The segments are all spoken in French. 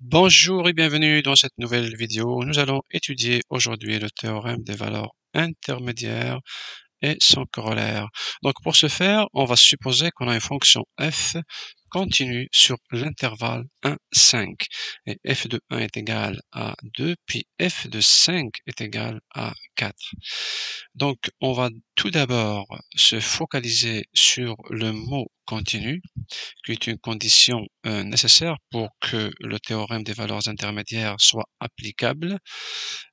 Bonjour et bienvenue dans cette nouvelle vidéo. Nous allons étudier aujourd'hui le théorème des valeurs intermédiaires et son corollaire. Donc pour ce faire, on va supposer qu'on a une fonction f continue sur l'intervalle 1, 5. Et f de 1 est égal à 2, puis f de 5 est égal à 4. Donc on va tout d'abord se focaliser sur le mot continu, qui est une condition nécessaire pour que le théorème des valeurs intermédiaires soit applicable.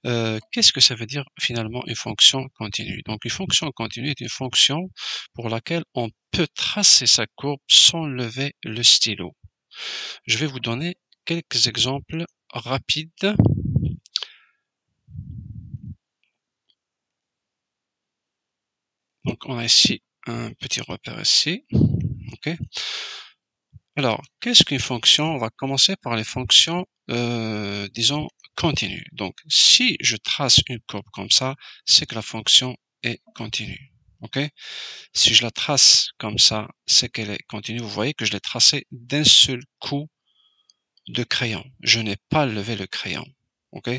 Qu'est-ce que ça veut dire finalement une fonction continue? Donc une fonction continue est une fonction pour laquelle on peut tracer sa courbe sans lever le stylo. Je vais vous donner quelques exemples rapides. Donc on a ici un petit repère ici. Okay. Alors, qu'est-ce qu'une fonction? On va commencer par les fonctions, disons, continues. Donc, si je trace une courbe comme ça, c'est que la fonction est continue. Ok? Si je la trace comme ça, c'est qu'elle est continue. Vous voyez que je l'ai tracée d'un seul coup de crayon. Je n'ai pas levé le crayon. Ok?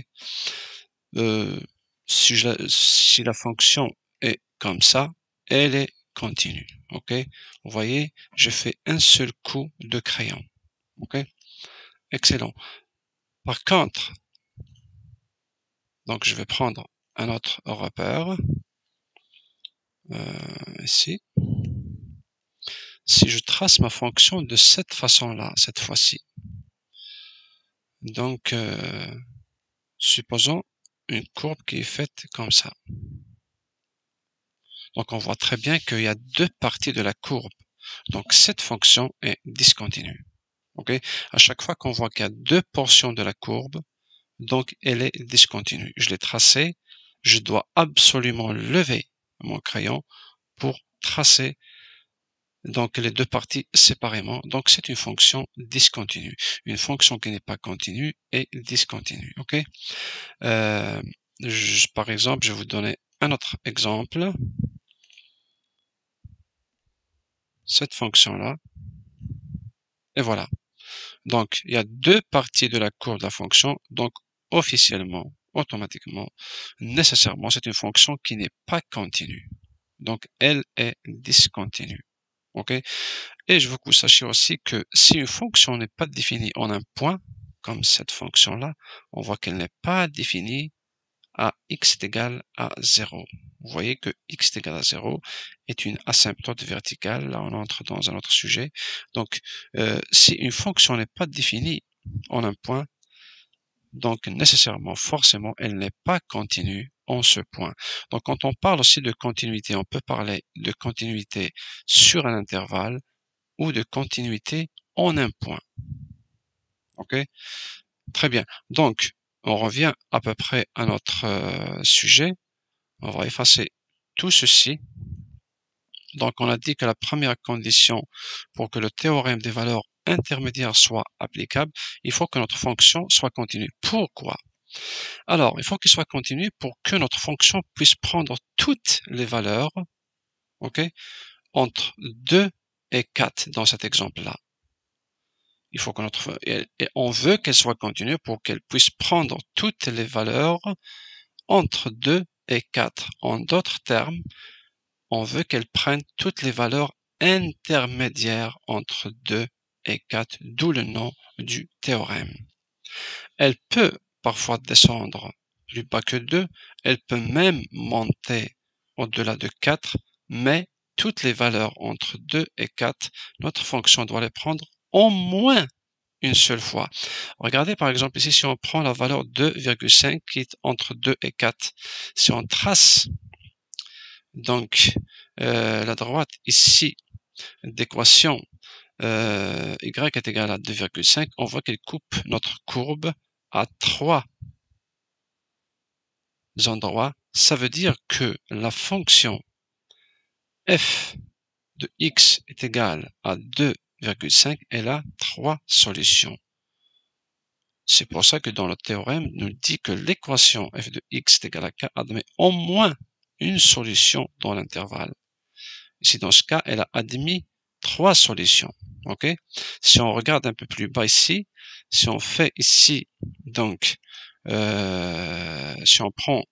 Si la fonction est comme ça, elle est continue. Ok? Vous voyez, je fais un seul coup de crayon. Ok? Excellent. Par contre, donc je vais prendre un autre repère ici. Si je trace ma fonction de cette façon-là, cette fois-ci, donc supposons une courbe qui est faite comme ça. Donc on voit très bien qu'il y a deux parties de la courbe. Donc cette fonction est discontinue. Ok? À chaque fois qu'on voit qu'il y a deux portions de la courbe, donc elle est discontinue. Je l'ai tracée, je dois absolument lever mon crayon pour tracer donc les deux parties séparément. Donc c'est une fonction discontinue. Une fonction qui n'est pas continue est discontinue. Ok? Par exemple, je vais vous donner un autre exemple. Cette fonction-là. Et voilà. Donc il y a deux parties de la courbe de la fonction. Donc officiellement, automatiquement, nécessairement, c'est une fonction qui n'est pas continue. Donc elle est discontinue. Ok? Et je veux que vous sachiez aussi que si une fonction n'est pas définie en un point, comme cette fonction-là, on voit qu'elle n'est pas définie à x est égal à 0. Vous voyez que x est égal à 0 est une asymptote verticale. Là, on entre dans un autre sujet. Donc, si une fonction n'est pas définie en un point, donc nécessairement, forcément, elle n'est pas continue en ce point. Donc, quand on parle aussi de continuité, on peut parler de continuité sur un intervalle ou de continuité en un point. Ok? Très bien. Donc, on revient à peu près à notre sujet. On va effacer tout ceci. Donc, on a dit que la première condition pour que le théorème des valeurs intermédiaires soit applicable, il faut que notre fonction soit continue. Pourquoi? Alors, il faut qu'il soit continu pour que notre fonction puisse prendre toutes les valeurs, ok, entre 2 et 4 dans cet exemple-là. Il faut que et on veut qu'elle soit continue pour qu'elle puisse prendre toutes les valeurs entre 2 et 4. En d'autres termes, on veut qu'elle prenne toutes les valeurs intermédiaires entre 2 et 4, d'où le nom du théorème. Elle peut parfois descendre plus bas que 2, elle peut même monter au-delà de 4, mais toutes les valeurs entre 2 et 4, notre fonction doit les prendre au moins une seule fois. Regardez par exemple ici, si on prend la valeur 2,5 qui est entre 2 et 4, si on trace donc la droite ici d'équation y est égal à 2,5, on voit qu'elle coupe notre courbe à 3 endroits. Ça veut dire que la fonction f de x est égale à 2,5, elle a 3 solutions. C'est pour ça que dans le théorème, nous dit que l'équation f de x est égale à 4 admet au moins une solution dans l'intervalle. Ici, dans ce cas, elle a admis 3 solutions. ok? Si on regarde un peu plus bas ici, si on fait ici, donc, si on prend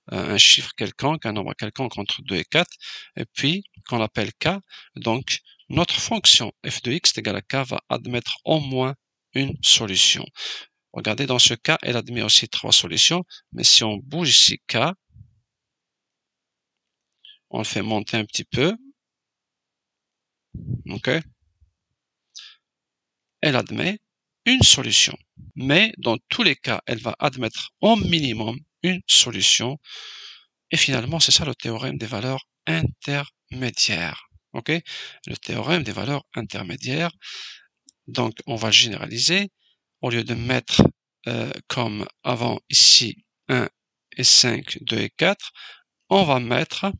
un chiffre quelconque, un nombre quelconque entre 2 et 4, et puis qu'on appelle k, donc notre fonction f de x est égale à k va admettre au moins une solution. Regardez, dans ce cas, elle admet aussi 3 solutions, mais si on bouge ici k, on le fait monter un petit peu, ok? Elle admet une solution. Mais dans tous les cas, elle va admettre au minimum une solution. Et finalement, c'est ça le théorème des valeurs intermédiaires. Ok? Le théorème des valeurs intermédiaires. Donc, on va le généraliser. Au lieu de mettre comme avant ici 1 et 5, 2 et 4, on va mettre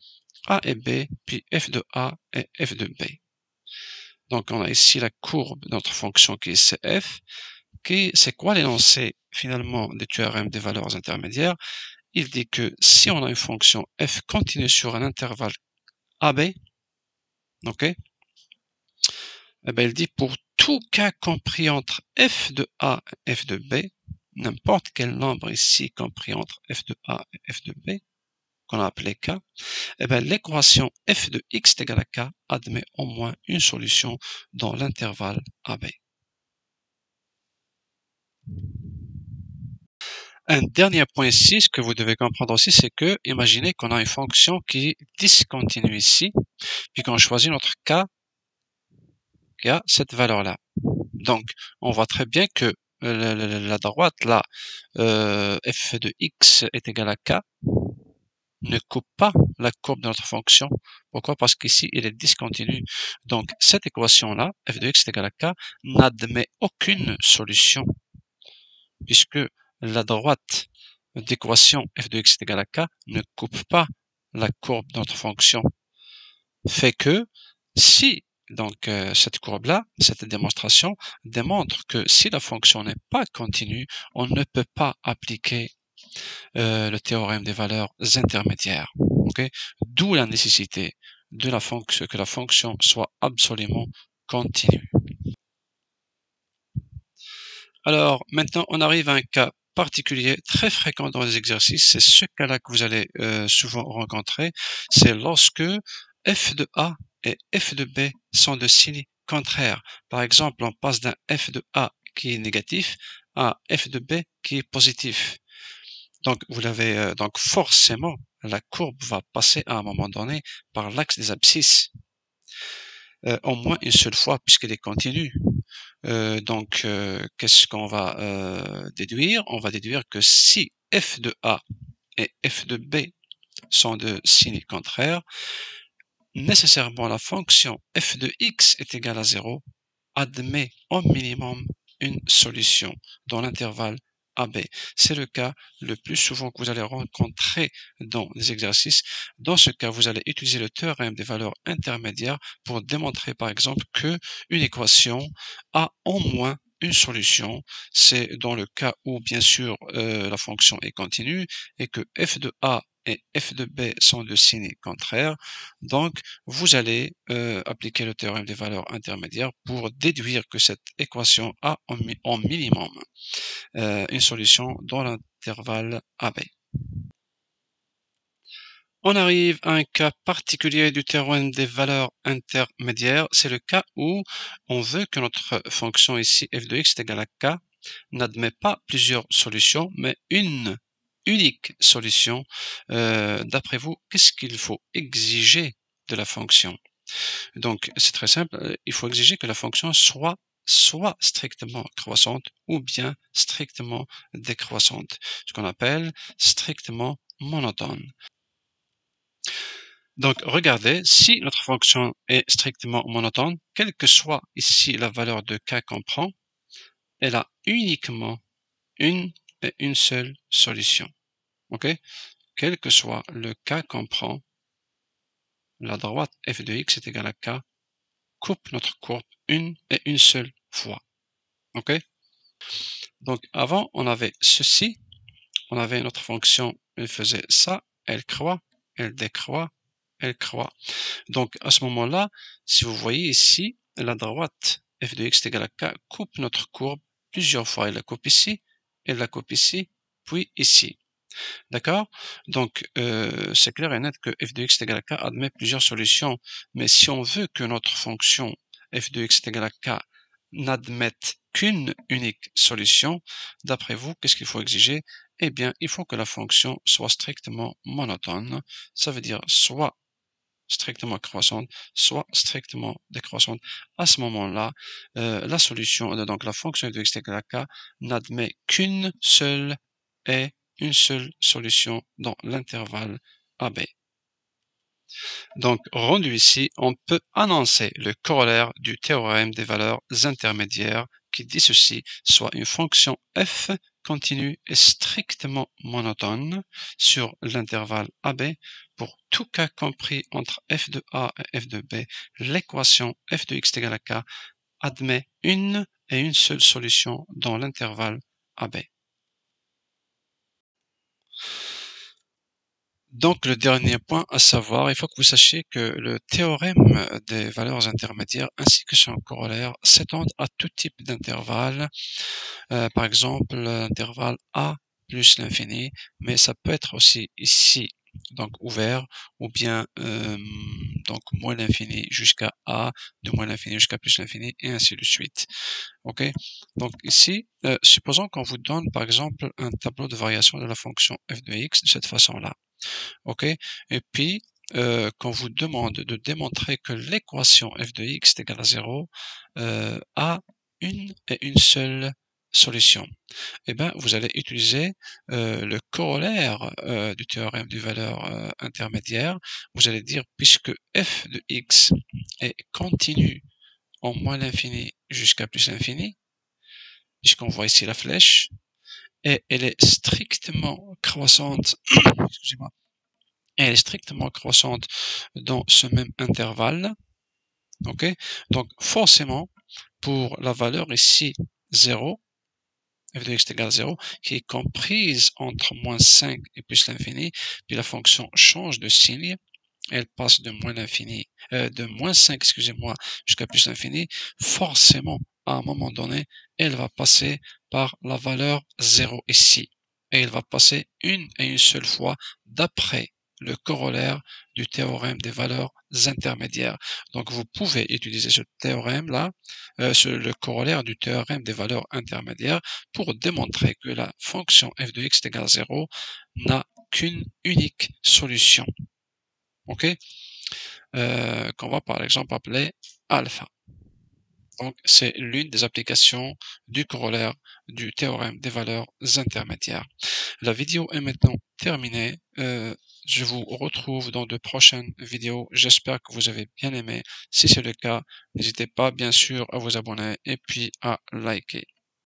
A et B, puis f de A et f de B. Donc, on a ici la courbe de notre fonction qui est CF. C'est quoi l'énoncé finalement des théorèmes des valeurs intermédiaires? Il dit que si on a une fonction f continue sur un intervalle AB, ok, eh bien, il dit pour tout cas compris entre f de A et f de B, n'importe quel nombre ici compris entre f de A et f de B, qu'on a appelé k, eh bien, l'équation f de x est égale à k admet au moins une solution dans l'intervalle AB. Un dernier point ici, ce que vous devez comprendre aussi, c'est que, imaginez qu'on a une fonction qui discontinue ici, puis qu'on choisit notre k qui a cette valeur-là. Donc, on voit très bien que la droite, là, f de x est égal à k, ne coupe pas la courbe de notre fonction. Pourquoi? Parce qu'ici, il est discontinu. Donc, cette équation-là, f de x est égal à k, n'admet aucune solution, puisque la droite d'équation f de x est égal à k ne coupe pas la courbe de notre fonction. Fait que si donc cette courbe-là, cette démonstration démontre que si la fonction n'est pas continue, on ne peut pas appliquer le théorème des valeurs intermédiaires. Okay? D'où la nécessité de la fonction que la fonction soit absolument continue. Alors, maintenant, on arrive à un cas particulier, très fréquent dans les exercices. C'est ce cas-là que vous allez souvent rencontrer. C'est lorsque f de A et f de B sont de signes contraires. Par exemple, on passe d'un f de A qui est négatif à f de B qui est positif. Donc, vous l'avez donc forcément, la courbe va passer à un moment donné par l'axe des abscisses. Au moins une seule fois puisqu'elle est continue. Donc, qu'est-ce qu'on va déduire? On va déduire que si f de A et f de B sont de signes contraires, nécessairement la fonction f de x est égale à 0 admet au minimum une solution dans l'intervalle AB. C'est le cas le plus souvent que vous allez rencontrer dans les exercices. Dans ce cas, vous allez utiliser le théorème des valeurs intermédiaires pour démontrer par exemple que une équation a au moins une solution. C'est dans le cas où bien sûr la fonction est continue et que f de A et f de B sont de signes contraires. Donc, vous allez appliquer le théorème des valeurs intermédiaires pour déduire que cette équation a en minimum une solution dans l'intervalle AB. On arrive à un cas particulier du théorème des valeurs intermédiaires. C'est le cas où on veut que notre fonction ici f de x est égale à k n'admet pas plusieurs solutions, mais une unique solution. D'après vous, qu'est-ce qu'il faut exiger de la fonction? Donc, c'est très simple, il faut exiger que la fonction soit strictement croissante ou bien strictement décroissante, ce qu'on appelle strictement monotone. Donc, regardez, si notre fonction est strictement monotone, quelle que soit ici la valeur de k qu'on prend, elle a uniquement une et une seule solution. Ok? Quel que soit le k qu'on prend, la droite f de x est égale à k coupe notre courbe une et une seule fois. Ok? Donc avant, on avait ceci, on avait notre fonction, elle faisait ça, elle croît, elle décroît, elle croît. Donc à ce moment-là, si vous voyez ici, la droite f de x est égal à k coupe notre courbe plusieurs fois. Elle la coupe ici, elle la coupe ici, puis ici. D'accord? Donc, c'est clair et net que f de x est égal à k admet plusieurs solutions. Mais si on veut que notre fonction f de x est égal à k n'admette qu'une unique solution, d'après vous, qu'est-ce qu'il faut exiger? Eh bien, il faut que la fonction soit strictement monotone. Ça veut dire soit strictement croissante, soit strictement décroissante. À ce moment-là, la solution, donc la fonction f de x est égale à k n'admet qu'une seule et une seule solution dans l'intervalle AB. Donc, rendu ici, on peut annoncer le corollaire du théorème des valeurs intermédiaires qui dit ceci, soit une fonction f continue et strictement monotone sur l'intervalle AB pour tout cas compris entre f de A et f de B, l'équation f de x égale à k admet une et une seule solution dans l'intervalle AB. Donc, le dernier point à savoir, il faut que vous sachiez que le théorème des valeurs intermédiaires ainsi que son corollaire s'étendent à tout type d'intervalle. Par exemple, l'intervalle A plus l'infini, mais ça peut être aussi ici, donc ouvert, ou bien donc moins l'infini jusqu'à A, de moins l'infini jusqu'à plus l'infini, et ainsi de suite. Ok? Donc ici, supposons qu'on vous donne par exemple un tableau de variation de la fonction f de x de cette façon-là. OK? Et puis, qu'on vous demande de démontrer que l'équation f de x est égale à 0 a une et une seule solution. Eh bien, vous allez utiliser le corollaire du théorème des valeurs intermédiaires. Vous allez dire, puisque f de x est continu en moins l'infini jusqu'à plus l'infini, puisqu'on voit ici la flèche, et elle est strictement croissante, excusez-moi, elle est strictement croissante dans ce même intervalle. Ok? Donc, forcément, pour la valeur ici 0, f de x est égal à 0, qui est comprise entre moins 5 et plus l'infini, puis la fonction change de signe, elle passe de moins l'infini, de moins 5, excusez-moi, jusqu'à plus l'infini, forcément, à un moment donné, elle va passer par la valeur 0 ici. Et elle va passer une et une seule fois d'après le corollaire du théorème des valeurs intermédiaires. Donc, vous pouvez utiliser ce théorème-là, le corollaire du théorème des valeurs intermédiaires pour démontrer que la fonction f de x est égale à 0 n'a qu'une unique solution. OK? Qu'on va par exemple appeler alpha. Donc, c'est l'une des applications du corollaire du théorème des valeurs intermédiaires. La vidéo est maintenant terminée. Je vous retrouve dans de prochaines vidéos. J'espère que vous avez bien aimé. Si c'est le cas, n'hésitez pas bien sûr à vous abonner et puis à liker.